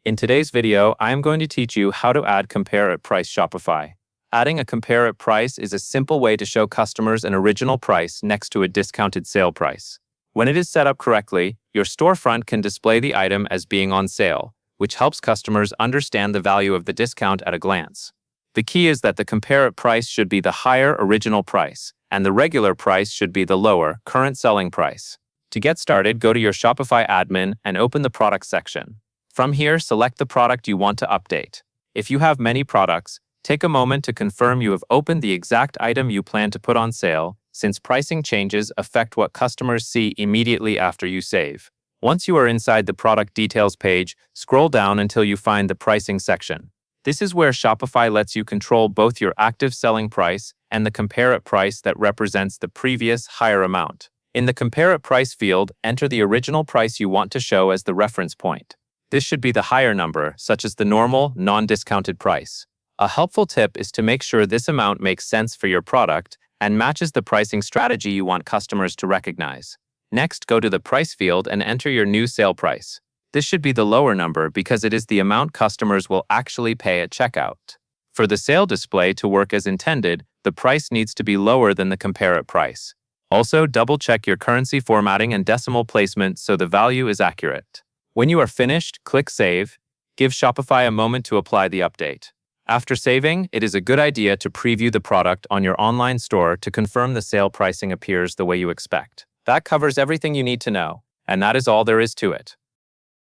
In today's video, I am going to teach you how to add compare at price Shopify. Adding a compare at price is a simple way to show customers an original price next to a discounted sale price. When it is set up correctly, your storefront can display the item as being on sale, which helps customers understand the value of the discount at a glance. The key is that the compare at price should be the higher original price, and the regular price should be the lower current selling price. To get started, go to your Shopify admin and open the product section. From here, select the product you want to update. If you have many products, take a moment to confirm you have opened the exact item you plan to put on sale, since pricing changes affect what customers see immediately after you save. Once you are inside the product details page, scroll down until you find the pricing section. This is where Shopify lets you control both your active selling price and the compare at price that represents the previous higher amount. In the compare at price field, enter the original price you want to show as the reference point. This should be the higher number, such as the normal, non-discounted price. A helpful tip is to make sure this amount makes sense for your product and matches the pricing strategy you want customers to recognize. Next, go to the price field and enter your new sale price. This should be the lower number because it is the amount customers will actually pay at checkout. For the sale display to work as intended, the price needs to be lower than the compare at price. Also, double-check your currency formatting and decimal placement so the value is accurate. When you are finished, click Save. Give Shopify a moment to apply the update. After saving, it is a good idea to preview the product on your online store to confirm the sale pricing appears the way you expect. That covers everything you need to know, and that is all there is to it.